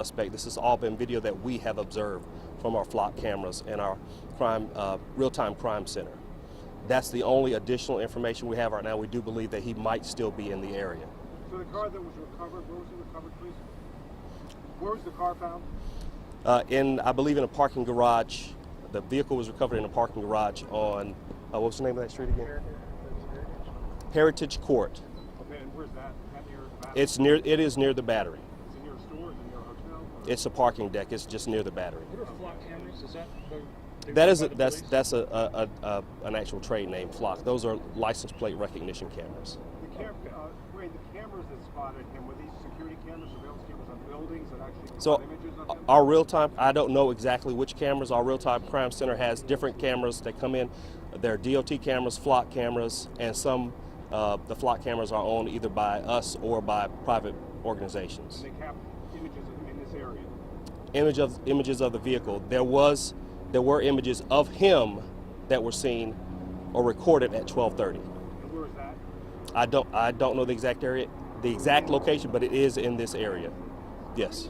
suspect. This has all been video that we have observed from our flock cameras and our real-time crime center. That's the only additional information we have right now. We do believe that he might still be in the area. So the car that was recovered, where was it recovered, please? Where was the car found? I believe in a parking garage. The vehicle was recovered in a parking garage on, what's the name of that street again? Heritage Court. Okay, and where's that? Is that near the Battery? It is near the Battery. Is it near a store? Is it near a hotel? It's a parking deck. It's just near the Battery. What are flock cameras? Is that That's an actual trade name, flock. Those are license plate recognition cameras. The cameras that spotted him, were these security cameras, surveillance cameras on buildings that actually So got images of him? our real-time, I don't know exactly which cameras. Our real-time crime center has different cameras that come in. They're DOT cameras, flock cameras, and some the flock cameras are owned either by us or by private organizations. And they captured images of him in this area? Images of the vehicle. There were images of him that were seen or recorded at 12:30. And where is that? I don't know the exact area, the exact location, but it is in this area. Yes.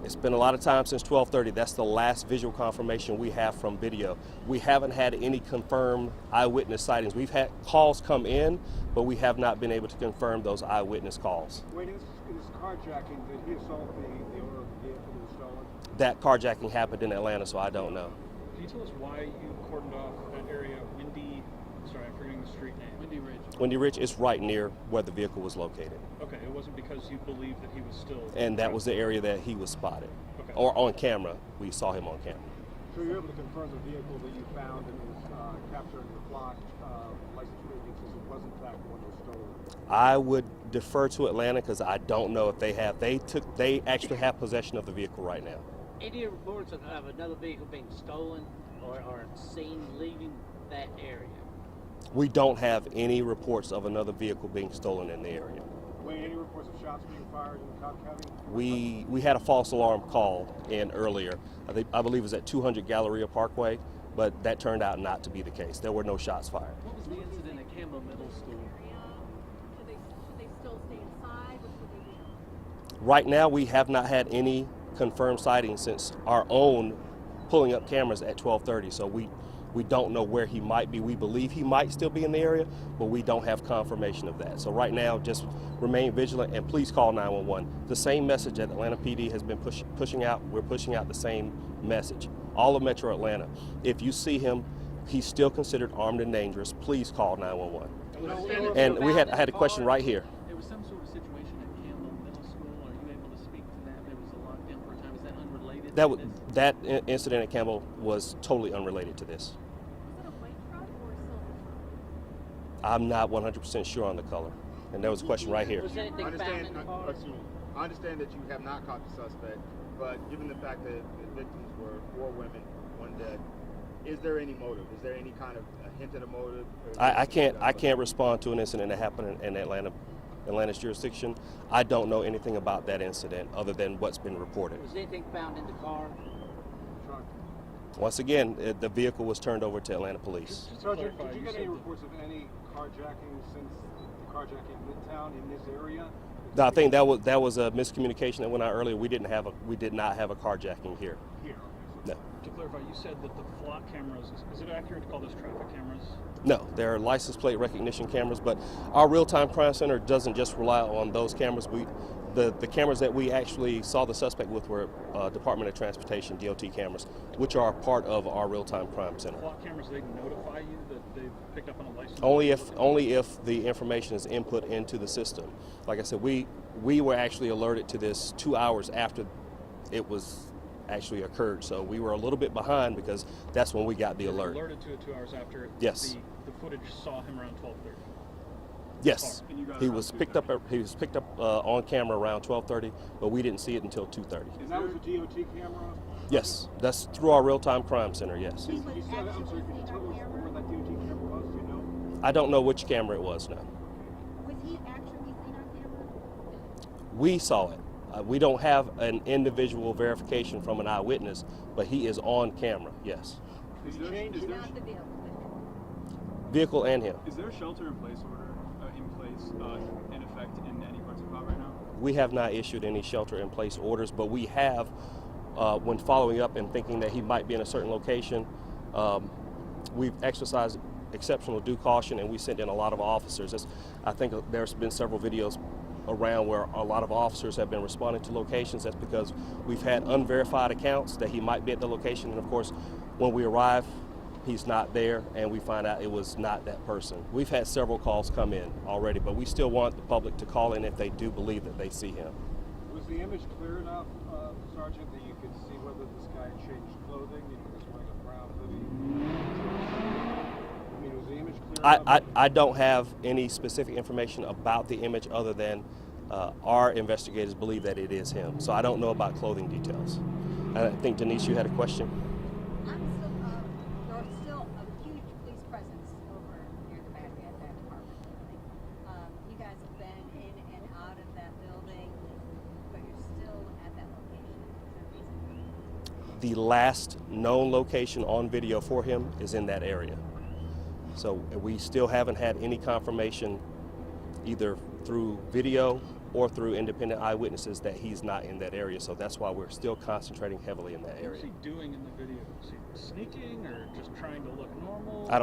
It's been a lot of time since 12:30. That's the last visual confirmation we have from video. We haven't had any confirmed eyewitness sightings. We've had calls come in, but we have not been able to confirm those eyewitness calls. Wait, in this carjacking, did he assault the owner of the vehicle that was stolen? That carjacking happened in Atlanta, so I don't know. Can you tell us why you cordoned off that area, I'm forgetting the street name. Windy Ridge. Windy Ridge is right near where the vehicle was located. Okay, it wasn't because you believed that he was still... And that was the area that he was spotted. Okay. Or on camera. We saw him on camera. So you're able to confirm the vehicle that you found and was captured in the flock license plate because it was in fact one that was stolen? I would defer to Atlanta because I don't know if they have. They actually have possession of the vehicle right now. Any reports of another vehicle being stolen or seen leaving that area? We don't have any reports of another vehicle being stolen in the area. Wait, any reports of shots being fired in Cobb County? We had a false alarm call in earlier. I believe it was at 200 Galleria Parkway, but that turned out not to be the case. There were no shots fired. What was the incident at Campbell Middle School? Should they still stay inside? What should they do? Right now, we have not had any confirmed sightings since our own pulling up cameras at 12:30. So we don't know where he might be. We believe he might still be in the area, but we don't have confirmation of that. So right now, just remain vigilant and please call 911. The same message that Atlanta PD has been pushing out, we're pushing out the same message. All of Metro Atlanta. If you see him, he's still considered armed and dangerous. Please call 911. And I had a question right here. There was some sort of situation at Campbell Middle School. Are you able to speak to that? There was a lockdown for a time. Is that unrelated? That incident at Campbell was totally unrelated to this. Was it a white truck or a silver truck? I'm not 100% sure on the color. And there was a question right here. Was anything found in the car? I understand that you have not caught the suspect, but given the fact that the victims were 4 women, 1 dead, is there any motive? Is there any kind of a hint at a motive? I can't respond to an incident that happened in Atlanta's jurisdiction. I don't know anything about that incident other than what's been reported. Was anything found in the car? Truck. Once again, the vehicle was turned over to Atlanta Police. Sergeant, did you get any reports of any carjacking since the carjacking in Midtown in this area? No, I think that was a miscommunication that went out earlier. We did not have a carjacking here. Here. No. To clarify, you said that the flock cameras, is it accurate to call those traffic cameras? No, they're license plate recognition cameras, but our real-time crime center doesn't just rely on those cameras. The cameras that we actually saw the suspect with were Department of Transportation, DOT cameras, which are part of our real-time crime center. Flock cameras, they notify you that they've picked up on a license? Only if the information is input into the system. Like I said, we were actually alerted to this 2 hours after it was actually occurred, so we were a little bit behind because that's when we got the alert. You were alerted to it 2 hours after. Yes. The footage saw him around 12:30. Yes, he was picked up on camera around 12:30, but we didn't see it until 2:30. And that was a DOT camera? Yes, that's through our real-time crime center. Yes. I'm sorry, could you tell us where that DOT camera was? Do you know? I don't know which camera it was now. Was he actually seen on camera? We saw it. We don't have an individual verification from an eyewitness, but he is on camera. Yes. Is there a Not the vehicle. Vehicle and him. Is there a shelter-in-place order in effect in any parts of Cobb right now? We have not issued any shelter-in-place orders, but we have, when following up and thinking that he might be in a certain location, we've exercised exceptional due caution, and we sent in a lot of officers. I think there's been several videos around where a lot of officers have been responding to locations. That's because we've had unverified accounts that he might be at the location, and of course, when we arrive, he's not there, and we find out it was not that person. We've had several calls come in already, but we still want the public to call in if they do believe that they see him. Was the image clear enough, Sergeant, that you could see whether this guy changed clothing? You know, he was wearing a brown hoodie. I mean, was the image clear enough? I don't have any specific information about the image other than our investigators believe that it is him. So I don't know about clothing details. I think, Denise, you had a question? There's still a huge police presence over near the back at that apartment building. You guys have been in and out of that building, but you're still at that location. The last known location on video for him is in that area. So we still haven't had any confirmation either through video or through independent eyewitnesses that he's not in that area. So that's why we're still concentrating heavily in that What was area. he doing in the video? Was he sneaking or just trying to look normal? I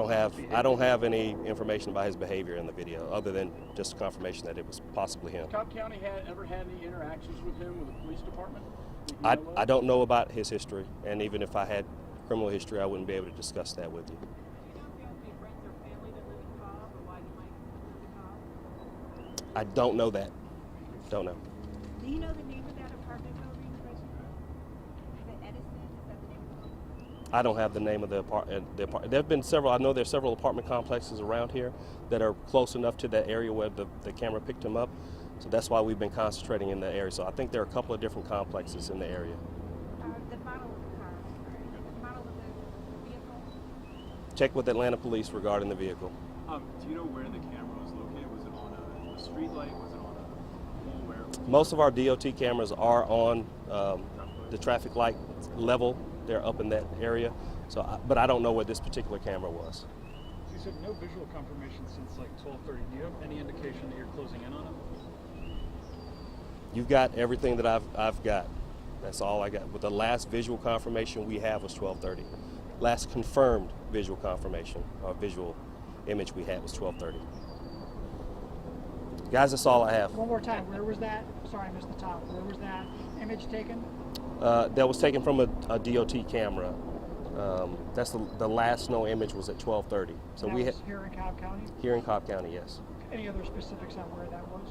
don't have any information about his behavior in the video other than just confirmation that it was possibly him. Cobb County ever had any interactions with him with the police department? I don't know about his history, and even if I had criminal history, I wouldn't be able to discuss that with you. Do you know if you have any friends or family that live in Cobb, or why you might live in Cobb? I don't know that. Don't know. Do you know the name of that apartment building, President? Is it Edison? Is that the name of the building? I don't have the name of the apartment. There have been several. I know there's several apartment complexes around here that are close enough to that area where the camera picked him up. So that's why we've been concentrating in the area. So I think there are a couple of different complexes in the area. The model of the car, the model of the vehicle? Check with Atlanta Police regarding the vehicle. Do you know where the camera was located? Was it on a street light? Was it on a pole? Where? Most of our DOT cameras are on the traffic light level. They're up in that area. So, but I don't know where this particular camera was. You said no visual confirmation since like 12:30. Do you have any indication that you're closing in on him? You've got everything that I've got. That's all I got. But the last visual confirmation we have was 12:30. Last confirmed visual confirmation or visual image we had was 12:30. Guys, that's all I have. One more time, where was that? Sorry, I missed the top. Where was that image taken? That was taken from a DOT camera. That's the last known image was at 12:30. So That we was had here in Cobb County? here in Cobb County, yes. Any other specifics on where that was?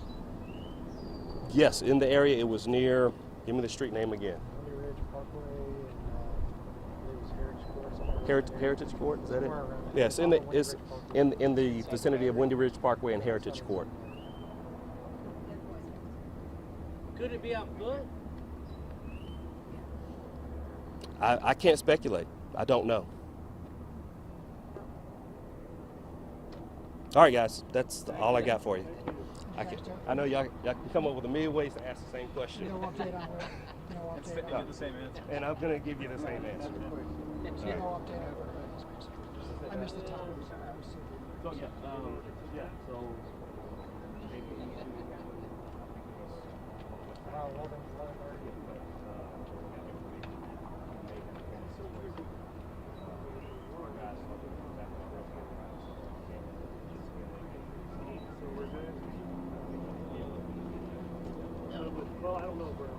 Yes, in the area it was near. Give me the street name again. Windy Ridge Parkway and it was Heritage Court. Somewhere Heritage Court, is that it? Somewhere around there. Yes, it's in the vicinity of Windy Ridge Parkway and Heritage Court. Could it be on foot? I can't speculate. I don't know. All right, guys, that's all I got for you. I know y'all can come up with a million ways to ask the same question. No update on where? No It's update on the same answer. And I'm going to give you the same answer. no update on where? I missed the top. So yeah, so Well, I don't know where.